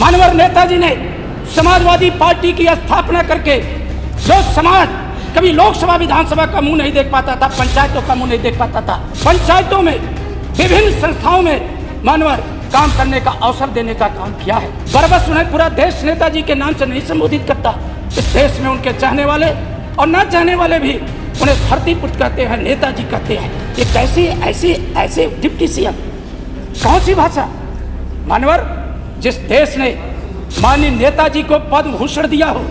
मानवर नेताजी ने समाजवादी पार्टी की स्थापना करके जो समाज कभी लोकसभा विधानसभा का मुंह नहीं देख पाता था, पंचायतों का मुंह नहीं देख पाता था, पंचायतों में विभिन्न संस्थाओं में मानवर काम करने का अवसर देने का काम किया है। बरबस उन्हें पूरा देश नेताजी के नाम से नहीं संबोधित करता। इस देश में उनके चाहने वाले और न चाहने वाले भी उन्हें धरती पुत्र कहते हैं, नेताजी कहते हैं। ये कैसी ऐसे डिप्टी सीएम, कौन सी भाषा? मानवर, जिस देश ने माननीय नेताजी को पद्म भूषण दिया हो,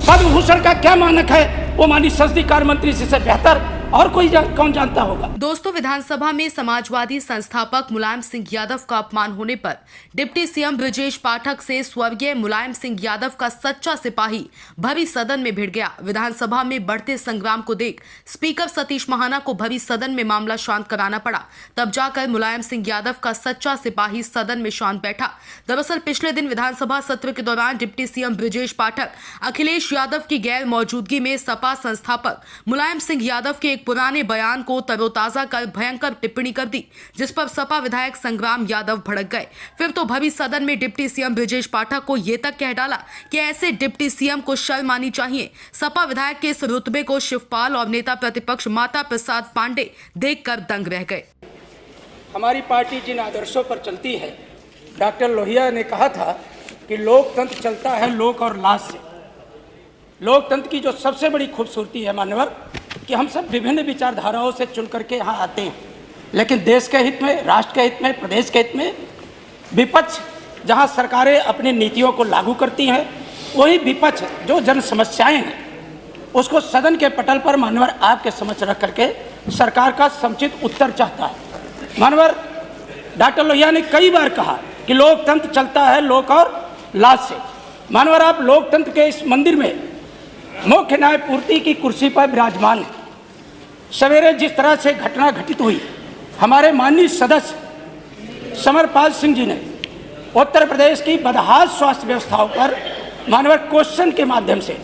पद्म भूषण का क्या मानक है वो माननीय संसदीय कार्य मंत्री से बेहतर और कोई कौन जानता होगा। दोस्तों, विधानसभा में समाजवादी संस्थापक मुलायम सिंह यादव का अपमान होने पर डिप्टी सीएम ब्रजेश पाठक से स्वर्गीय मुलायम सिंह यादव का सच्चा सिपाही भरी सदन में भिड़ गया। विधानसभा में बढ़ते संग्राम को देख स्पीकर सतीश महाना को भरी सदन में मामला शांत कराना पड़ा, तब जाकर मुलायम सिंह यादव का सच्चा सिपाही सदन में शांत बैठा। दरअसल पिछले दिन विधानसभा सत्र के दौरान डिप्टी सीएम ब्रजेश पाठक अखिलेश यादव की गैर मौजूदगी में सपा संस्थापक मुलायम सिंह यादव के पुराने बयान को तरोताजा कर भयंकर टिप्पणी कर दी, जिस पर सपा विधायक संग्राम यादव भड़क गए। फिर तो भरी सदन में डिप्टी सीएम ब्रजेश पाठक को ये तक कह डाला कि ऐसे डिप्टी सीएम को शर्म आनी चाहिए। सपा विधायक के इस रुतबे को शिवपाल और नेता प्रतिपक्ष माता प्रसाद पांडे देखकर दंग रह गए। हमारी पार्टी जिन आदर्शों पर चलती है, डॉक्टर लोहिया ने कहा था कि लोकतंत्र चलता है लोक और लाज से। लोकतंत्र की जो सबसे बड़ी खूबसूरती है मानवर, कि हम सब विभिन्न विचारधाराओं से चुन करके यहाँ आते हैं, लेकिन देश के हित में, राष्ट्र के हित में, प्रदेश के हित में विपक्ष जहाँ सरकारें अपनी नीतियों को लागू करती हैं, वही विपक्ष जो जन समस्याएं हैं उसको सदन के पटल पर मानवर आपके समक्ष रख करके सरकार का समुचित उत्तर चाहता है। मानवर, डॉक्टर लोहिया ने कई बार कहा कि लोकतंत्र चलता है लोक और लाज से। मानवर, आप लोकतंत्र के इस मंदिर में मुख्य न्यायपूर्ति की कुर्सी पर विराजमान है। सवेरे जिस तरह से घटना घटित हुई, हमारे माननीय सदस्य समरपाल सिंह जी ने उत्तर प्रदेश की बदहाल स्वास्थ्य व्यवस्थाओं पर मानवर क्वेश्चन के माध्यम से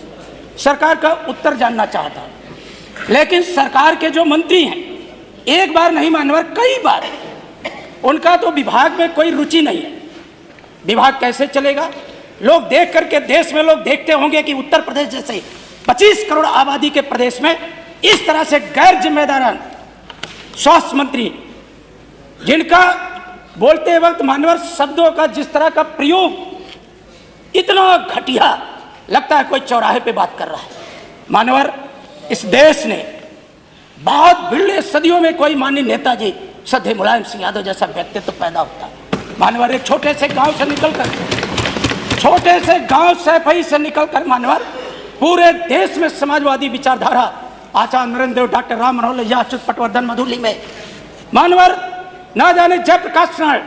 सरकार का उत्तर जानना चाहता, लेकिन सरकार के जो मंत्री हैं, एक बार नहीं मानवर कई बार, उनका तो विभाग में कोई रुचि नहीं है। विभाग कैसे चलेगा? लोग देख करके, देश में लोग देखते होंगे कि उत्तर प्रदेश जैसे 25 करोड़ आबादी के प्रदेश में इस तरह से गैर जिम्मेदार स्वास्थ्य मंत्री, जिनका बोलते वक्त मानवर शब्दों का जिस तरह का प्रयोग इतना घटिया लगता है कोई चौराहे पे बात कर रहा है। मानवर, इस देश ने बहुत बिरले सदियों में कोई माननीय नेताजी सदैव मुलायम सिंह यादव जैसा व्यक्तित्व पैदा होता है। मानवर, एक छोटे से गांव से निकलकर, छोटे से गांव सैफई से निकलकर मानवर पूरे देश में समाजवादी विचारधारा आचार्य नरेंद्र देव, डॉक्टर राम मनोहर लोहिया, अच्युत पटवर्धन, मधुली में मानवर ना जाने जयप्रकाश नारायण,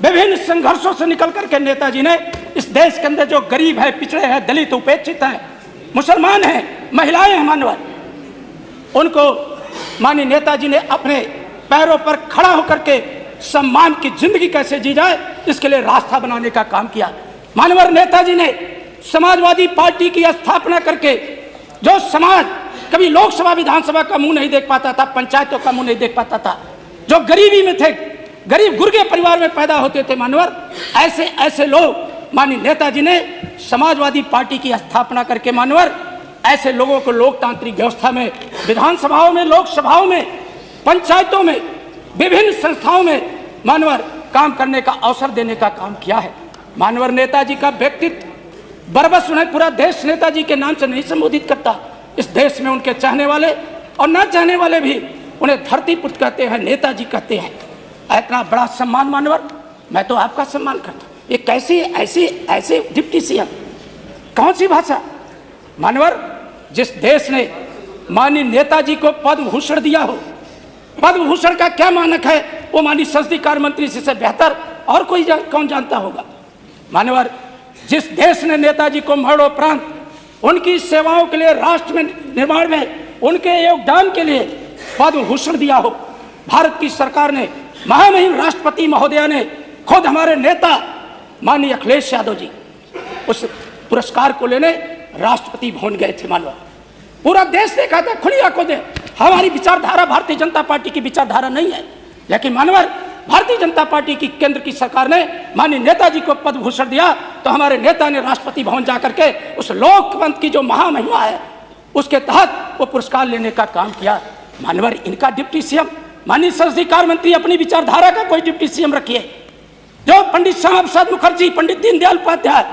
विभिन्न संघर्षों से निकल करके नेताजी ने इस देश के अंदर जो गरीब है, पिछड़े हैं, दलित, उपेक्षित हैं, मुसलमान हैं, महिलाएं हैं मानवर, उनको माननीय नेताजी ने अपने पैरों पर खड़ा होकर के सम्मान की जिंदगी कैसे जी जाए इसके लिए रास्ता बनाने का काम किया। मानवर, नेताजी ने समाजवादी पार्टी की स्थापना करके जो समाज कभी लोकसभा विधानसभा का मुंह नहीं देख पाता था, पंचायतों का मुंह नहीं देख पाता था, जो गरीबी में थे, गरीब गुर्गे परिवार में पैदा होते थे मानवर, ऐसे लोग माननीय नेताजी ने समाजवादी पार्टी की स्थापना करके मानवर ऐसे लोगों को लोकतांत्रिक व्यवस्था में, विधानसभाओं में, लोकसभाओं में, पंचायतों में, विभिन्न संस्थाओं में मानवर काम करने का अवसर देने का काम किया है। मानवर, नेताजी का व्यक्तित्व बरबस उन्हें पूरा देश नेताजी के नाम से नहीं संबोधित करता। इस देश में उनके चाहने वाले और न चाहने वाले भी उन्हें धरती पुत्र कहते हैं, नेताजी कहते हैं। इतना बड़ा सम्मान मानवर, मैं तो आपका सम्मान करता हूँ। ये कैसी ऐसे डिप्टी सीएम, कौन सी भाषा? मानवर, जिस देश ने माननीय नेताजी को पद्म भूषण दिया हो, पद्म भूषण का क्या मानक है वो माननीय संसदीय कार्य मंत्री से बेहतर और कोई कौन जानता होगा। मानवर, जिस देश ने नेताजी को मरणोपरांत उनकी सेवाओं के लिए, राष्ट्र में निर्माण में उनके योगदान के लिए पद्म भूषण दिया हो, भारत की सरकार ने, महामहिम राष्ट्रपति महोदया ने, खुद हमारे नेता माननीय अखिलेश यादव जी उस पुरस्कार को लेने राष्ट्रपति भवन गए थे। मानव, पूरा देश देखा था खुली आंखों से। हमारी विचारधारा भारतीय जनता पार्टी की विचारधारा नहीं है, लेकिन मानवर भारतीय जनता पार्टी की केंद्र की सरकार ने माननीय नेताजी को पद्म भूषण दिया। तो हमारे नेता ने राष्ट्रपति भवन जाकर के उस लोकतंत्र की जो महामहिमा है उसके तहत वो पुरस्कार लेने का काम किया। मानवर इनका डिप्टी सीएम, माननीय संसदीय कार्य मंत्री अपनी विचारधारा का कोई डिप्टी सीएम रखिए। जो पंडित श्यामा प्रसाद मुखर्जी, पंडित दीनदयाल उपाध्याय,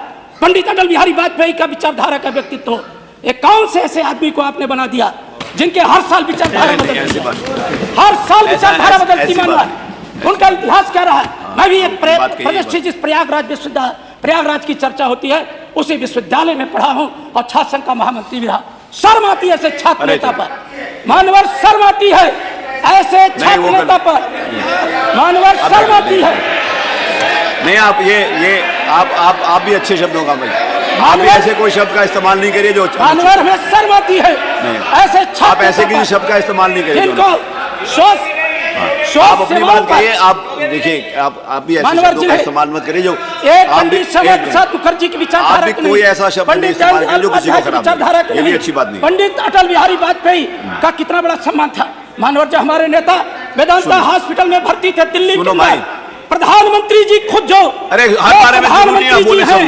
पंडित अटल बिहारी वाजपेयी का विचारधारा का व्यक्तित्व, ये कौन से ऐसे आदमी को आपने बना दिया जिनके हर साल विचारधारा बदलती, हर साल विचारधारा बदलती। मानवर उनका इतिहास क्या रहा है? मैं भी एक प्रतिष्ठित जिस प्रयागराज की चर्चा होती है उसी विश्वविद्यालय में पढ़ा हूं और छात्र संघ का महामंत्री भी रहा। शर्म आती है ऐसे छात्र नेता पर, मानवर शर्म आती है ऐसे छात्र नेता पर, मानवर शर्म आती है। नहीं, आप भी अच्छे शब्दों का भाई, आप भी ऐसे कोई शब्द का इस्तेमाल नहीं करिए जो मानवर हमें शर्म आती है ऐसे छात्र, आप ऐसे किसी शब्द का इस्तेमाल नहीं करिए जिनको आप अपनी बात करिए। आप देखिए, आप भी ऐसे शब्दों का इस्तेमाल मत करिए जो पंडित श्यामा प्रसाद मुखर्जी की विचारधारा, आप भी कोई ऐसा शब्द नहीं इस्तेमाल करिए जो किसी को खराब करे, ये भी अच्छी बात नहीं। पंडित अटल बिहारी वाजपेयी का कितना बड़ा सम्मान था। मानवर जो हमारे नेता वेदांता हॉस्पिटल में भर्ती थे दिल्ली के, प्रधानमंत्री जी खुद जो प्रधानमंत्री जी हैं,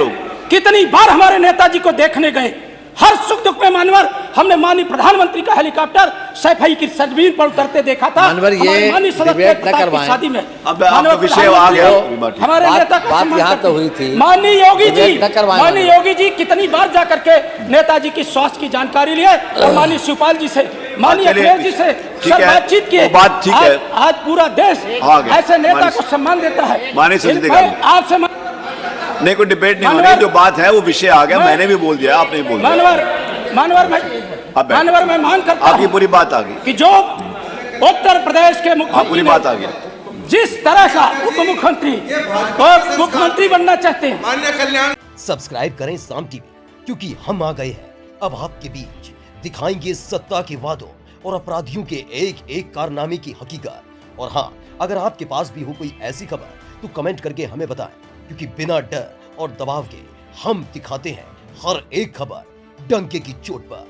कितनी बार हमारे नेताजी को देखने गए, हर सुख दुख में मानवर हमने माननीय प्रधानमंत्री का हेलीकॉप्टर सैफई की सरजमीन पर उतरते देखा था। मानवर ये डिबेट न करवाएं, शादी में अब आपका विषय आ गया। हमारे नेता का बात यहाँ तो हुई थी, माननीय योगी जी कितनी बार जाकर के नेताजी की स्वास्थ्य की जानकारी लिए और माननीय शिवपाल जी से, माननीय अखिलेश जी से सर बातचीत किए। बात ठीक है, आज पूरा देश ऐसे नेता को सम्मान देता है। आपसे नहीं, कोई डिबेट नहीं हो रही, जो बात है वो विषय आ गया। मैंने भी बोल दिया, आपने भी बोल दिया। मानवर मैं मांग करता हूं, आपकी पूरी बात आ गई कि जो उत्तर प्रदेश के मुख्यमंत्री पूरी बात आ गई, जिस तरह का उप मुख्यमंत्री बनना चाहते हैं। सब्सक्राइब करें साम टीवी, क्योंकि हम आ गए हैं अब आपके बीच, दिखाएंगे सत्ता के वादों और अपराधियों के एक एक कारनामे की हकीकत। और हाँ, अगर आपके पास भी हो कोई ऐसी खबर तो कमेंट करके हमें बताएं, क्योंकि बिना डर और दबाव के हम दिखाते हैं हर एक खबर डंके की चोट पर।